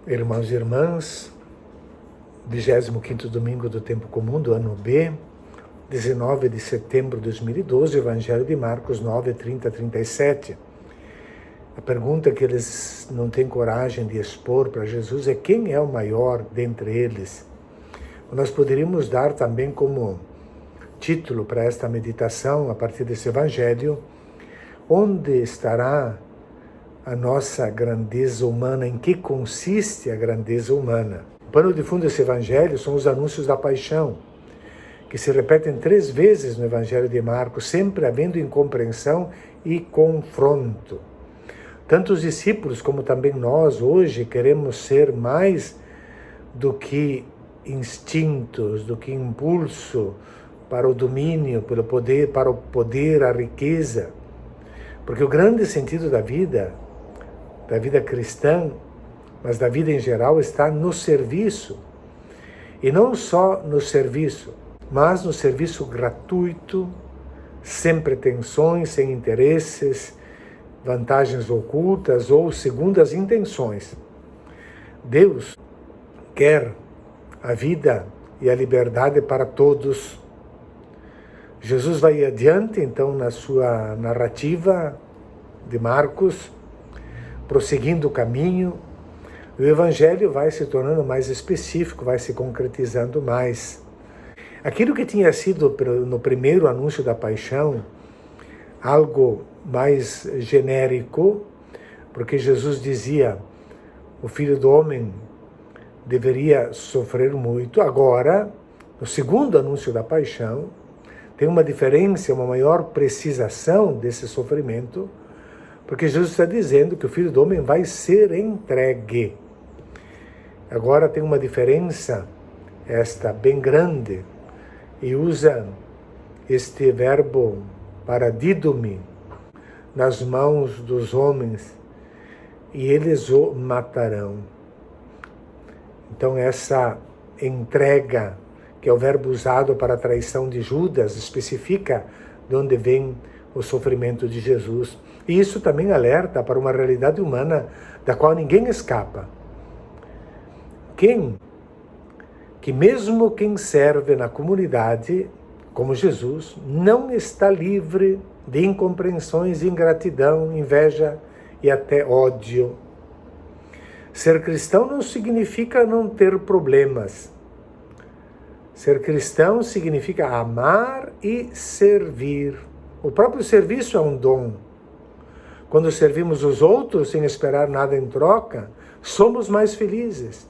Irmãos e irmãs, 25º domingo do tempo comum do ano B, 19 de setembro de 2012, Evangelho de Marcos 9, 30 a 37. A pergunta que eles não têm coragem de expor para Jesus é: quem é o maior dentre eles? Nós poderíamos dar também como título para esta meditação, a partir desse Evangelho: onde estará a nossa grandeza humana? Em que consiste a grandeza humana? O pano de fundo desse Evangelho são os anúncios da paixão, que se repetem 3 vezes no Evangelho de Marcos, sempre havendo incompreensão e confronto. Tanto os discípulos como também nós hoje queremos ser mais do que instintos, do que impulso para o domínio, pelo poder, para o poder, a riqueza. Porque o grande sentido da vida cristã, mas da vida em geral, está no serviço. E não só no serviço, mas no serviço gratuito, sem pretensões, sem interesses, vantagens ocultas ou segundo as intenções. Deus quer a vida e a liberdade para todos. Jesus vai adiante, então, na sua narrativa de Marcos, prosseguindo o caminho, o Evangelho vai se tornando mais específico, vai se concretizando mais. Aquilo que tinha sido no primeiro anúncio da paixão, algo mais genérico, porque Jesus dizia: o Filho do Homem deveria sofrer muito. Agora, no segundo anúncio da paixão, tem uma diferença, uma maior precisação desse sofrimento, porque Jesus está dizendo que o Filho do Homem vai ser entregue. Agora tem uma diferença, esta bem grande, e usa este verbo paradídome, nas mãos dos homens, e eles o matarão. Então essa entrega, que é o verbo usado para a traição de Judas, especifica de onde vem o sofrimento de Jesus. E isso também alerta para uma realidade humana da qual ninguém escapa. Que mesmo quem serve na comunidade, como Jesus, não está livre de incompreensões, ingratidão, inveja e até ódio. Ser cristão não significa não ter problemas. Ser cristão significa amar e servir. O próprio serviço é um dom. Quando servimos os outros sem esperar nada em troca, somos mais felizes.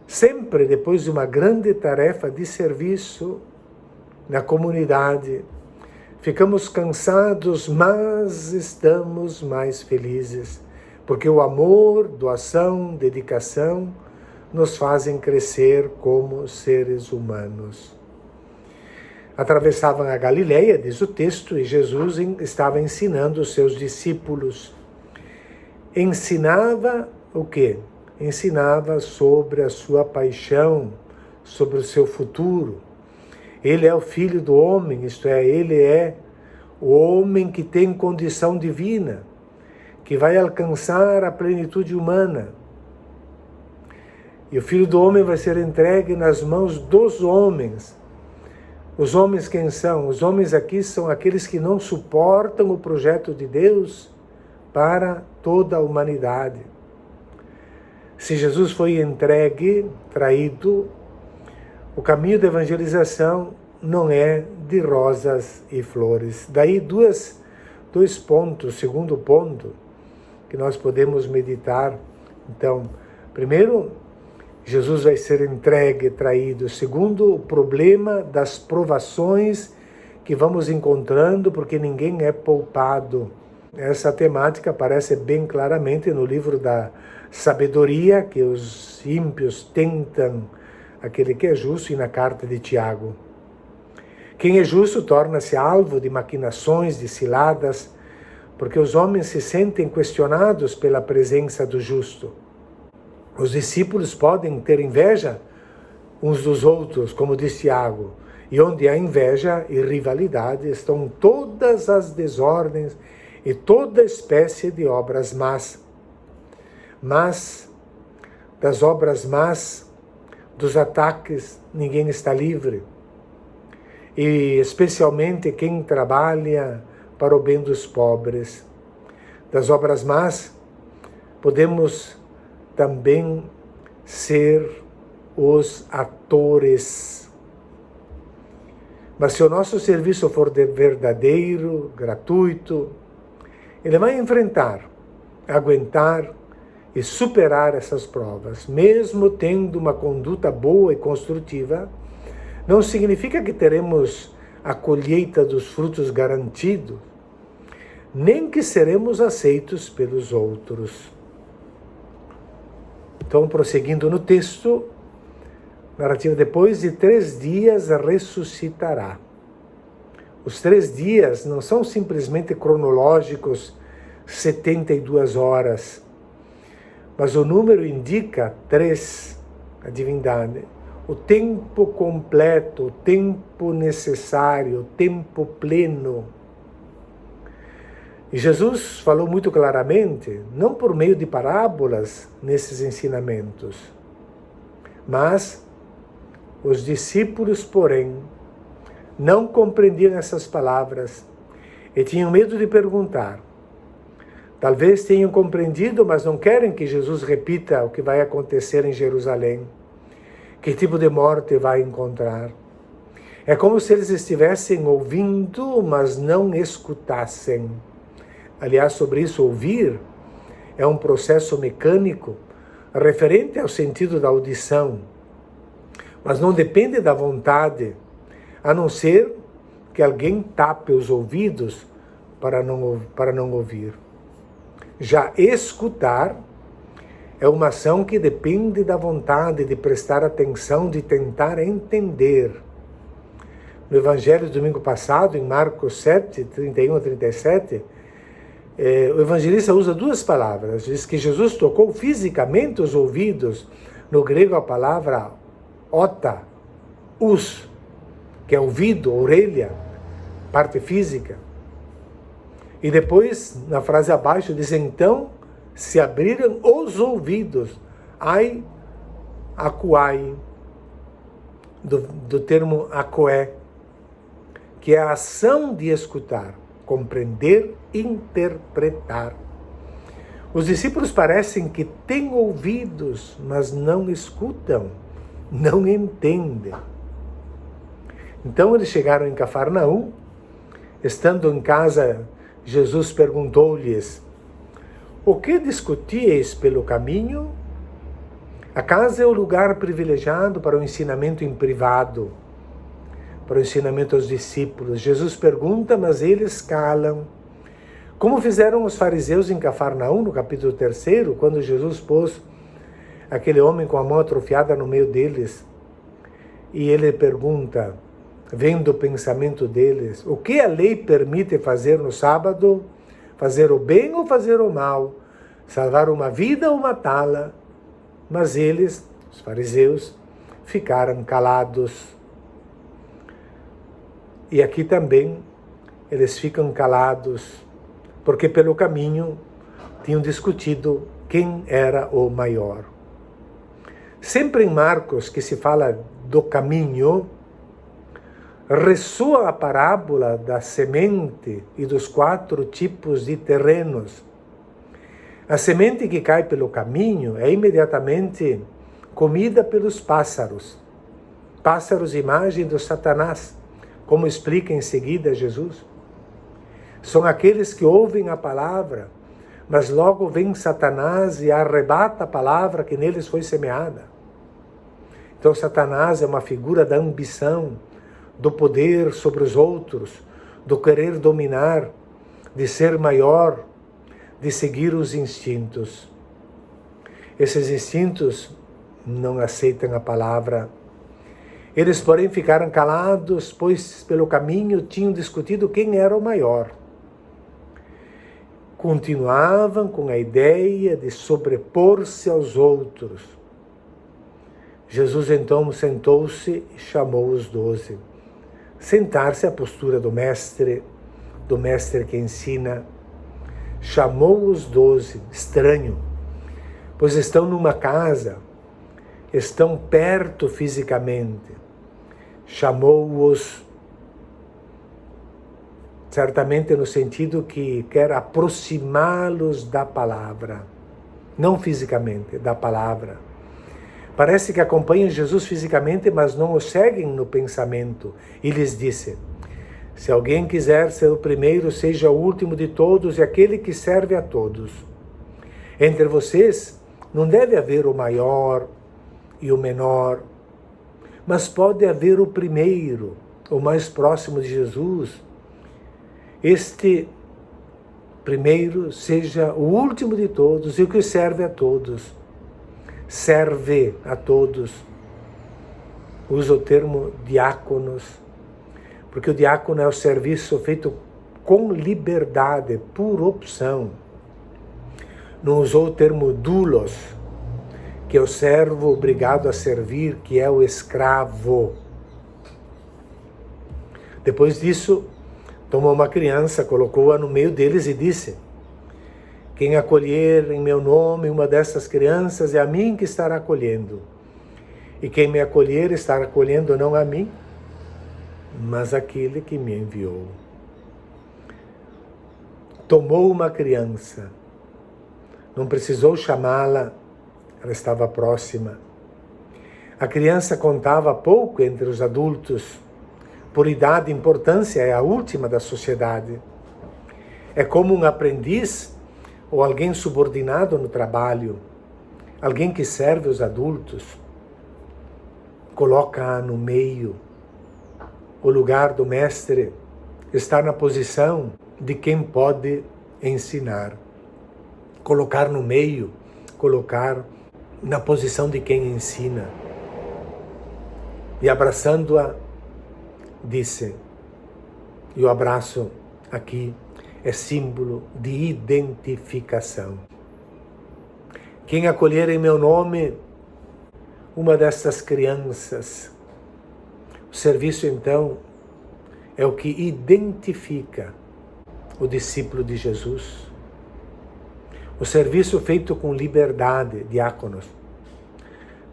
Sempre depois de uma grande tarefa de serviço na comunidade, ficamos cansados, mas estamos mais felizes, porque o amor, doação, dedicação nos fazem crescer como seres humanos. Atravessavam a Galileia, diz o texto, e Jesus estava ensinando os seus discípulos. Ensinava o quê? Ensinava sobre a sua paixão, sobre o seu futuro. Ele é o Filho do Homem, isto é, ele é o homem que tem condição divina, que vai alcançar a plenitude humana. E o Filho do Homem vai ser entregue nas mãos dos homens. Os homens quem são? Os homens aqui são aqueles que não suportam o projeto de Deus para toda a humanidade. Se Jesus foi entregue, traído, o caminho da evangelização não é de rosas e flores. Daí dois pontos, segundo ponto, que nós podemos meditar. Então, primeiro, Jesus vai ser entregue, traído. Segundo, o problema das provações que vamos encontrando, porque ninguém é poupado. Essa temática aparece bem claramente no livro da sabedoria, que os ímpios tentam aquele que é justo, e na carta de Tiago. Quem é justo torna-se alvo de maquinações, de ciladas, porque os homens se sentem questionados pela presença do justo. Os discípulos podem ter inveja uns dos outros, como diz Tiago, e onde há inveja e rivalidade estão todas as desordens e toda espécie de obras más. Mas das obras más, dos ataques, ninguém está livre. E especialmente quem trabalha para o bem dos pobres. Das obras más, podemos também ser os atores. Mas se o nosso serviço for verdadeiro, gratuito, ele vai enfrentar, aguentar e superar essas provas. Mesmo tendo uma conduta boa e construtiva, não significa que teremos a colheita dos frutos garantidos, nem que seremos aceitos pelos outros. Então, prosseguindo no texto, narrativa: depois de 3 dias ressuscitará. Os 3 dias não são simplesmente cronológicos, 72 horas, mas o número indica 3, a divindade. O tempo completo, o tempo necessário, o tempo pleno. E Jesus falou muito claramente, não por meio de parábolas nesses ensinamentos, mas os discípulos, porém, não compreendiam essas palavras e tinham medo de perguntar. Talvez tenham compreendido, mas não querem que Jesus repita o que vai acontecer em Jerusalém. Que tipo de morte vai encontrar? É como se eles estivessem ouvindo, mas não escutassem. Aliás, sobre isso, ouvir é um processo mecânico referente ao sentido da audição, mas não depende da vontade, a não ser que alguém tape os ouvidos para não ouvir. Já escutar é uma ação que depende da vontade, de prestar atenção, de tentar entender. No Evangelho do domingo passado, em Marcos 7, 31 a 37, o evangelista usa 2 palavras. Diz que Jesus tocou fisicamente os ouvidos. No grego, a palavra ota, us, que é ouvido, orelha, parte física. E depois, na frase abaixo, diz: então se abriram os ouvidos. Ai, acuai, do termo acoé, que é a ação de escutar, compreender, interpretar. Os discípulos parecem que têm ouvidos, mas não escutam, não entendem. Então eles chegaram em Cafarnaum. Estando em casa, Jesus perguntou-lhes: o que discutíeis pelo caminho? A casa é o lugar privilegiado para o ensinamento em privado, para o ensinamento aos discípulos. Jesus pergunta, mas eles calam. Como fizeram os fariseus em Cafarnaum, no capítulo 3, quando Jesus pôs aquele homem com a mão atrofiada no meio deles. E ele pergunta, vendo o pensamento deles: o que a lei permite fazer no sábado? Fazer o bem ou fazer o mal? Salvar uma vida ou matá-la? Mas eles, os fariseus, ficaram calados. E aqui também eles ficam calados, porque pelo caminho tinham discutido quem era o maior. Sempre em Marcos, que se fala do caminho, ressoa a parábola da semente e dos 4 tipos de terrenos. A semente que cai pelo caminho é imediatamente comida pelos pássaros. Pássaros, imagem do Satanás, como explica em seguida Jesus. São aqueles que ouvem a palavra, mas logo vem Satanás e arrebata a palavra que neles foi semeada. Então Satanás é uma figura da ambição, do poder sobre os outros, do querer dominar, de ser maior, de seguir os instintos. Esses instintos não aceitam a palavra. Eles, porém, ficaram calados, pois pelo caminho tinham discutido quem era o maior. Continuavam com a ideia de sobrepor-se aos outros. Jesus então sentou-se e chamou os 12. Sentar-se é a postura do mestre que ensina. Chamou os 12, estranho, pois estão numa casa, estão perto fisicamente. Chamou-os certamente no sentido que quer aproximá-los da palavra, não fisicamente, da palavra. Parece que acompanham Jesus fisicamente, mas não o seguem no pensamento. E lhes disse: se alguém quiser ser o primeiro, seja o último de todos e aquele que serve a todos. Entre vocês não deve haver o maior e o menor, mas pode haver o primeiro, o mais próximo de Jesus. Este primeiro seja o último de todos e o que serve a todos. Serve a todos. Usa o termo diáconos, porque o diácono é o serviço feito com liberdade, por opção. Não usou o termo doulos, que é o servo obrigado a servir, que é o escravo. Depois disso, tomou uma criança, colocou-a no meio deles e disse: quem acolher em meu nome uma dessas crianças, é a mim que estará acolhendo. E quem me acolher estará acolhendo não a mim, mas aquele que me enviou. Tomou uma criança, não precisou chamá-la, ela estava próxima. A criança contava pouco entre os adultos. Por idade e importância, é a última da sociedade. É como um aprendiz ou alguém subordinado no trabalho, alguém que serve os adultos, coloca no meio. O lugar do mestre está na posição de quem pode ensinar. Colocar no meio, colocar na posição de quem ensina. E abraçando-a, disse, e o abraço aqui é símbolo de identificação. Quem acolher em meu nome uma dessas crianças, o serviço então é o que identifica o discípulo de Jesus. O serviço feito com liberdade, diáconos,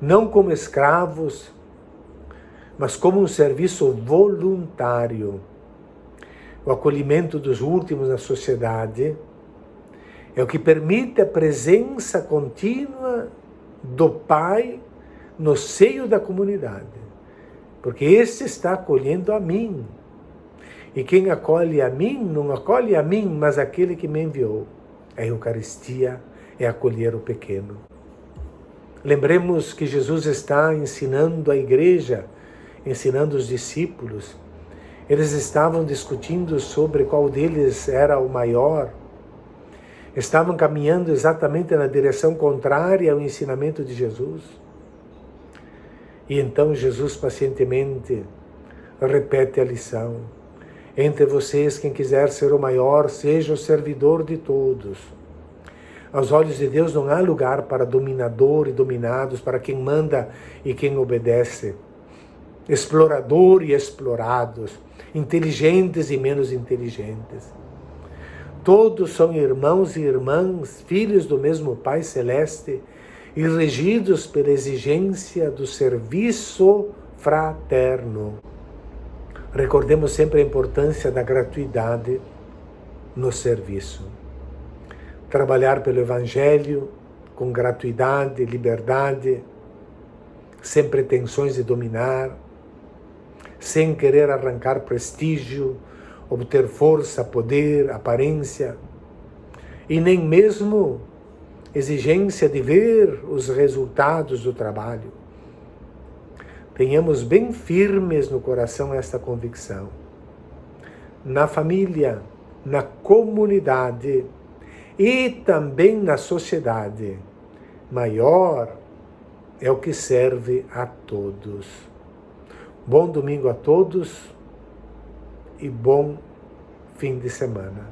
não como escravos, mas como um serviço voluntário. O acolhimento dos últimos na sociedade é o que permite a presença contínua do Pai no seio da comunidade, porque este está acolhendo a mim. E quem acolhe a mim, não acolhe a mim, mas aquele que me enviou. A Eucaristia é acolher o pequeno. Lembremos que Jesus está ensinando a igreja, ensinando os discípulos. Eles estavam discutindo sobre qual deles era o maior. Estavam caminhando exatamente na direção contrária ao ensinamento de Jesus. E então Jesus pacientemente repete a lição. Entre vocês, quem quiser ser o maior, seja o servidor de todos. Aos olhos de Deus não há lugar para dominador e dominados, para quem manda e quem obedece. Explorador e explorados, inteligentes e menos inteligentes. Todos são irmãos e irmãs, filhos do mesmo Pai Celeste e regidos pela exigência do serviço fraterno. Recordemos sempre a importância da gratuidade no serviço. Trabalhar pelo Evangelho com gratuidade, liberdade, sem pretensões de dominar, sem querer arrancar prestígio, obter força, poder, aparência, e nem mesmo exigência de ver os resultados do trabalho. Tenhamos bem firmes no coração esta convicção. Na família, na comunidade e também na sociedade, maior é o que serve a todos. Bom domingo a todos e bom fim de semana.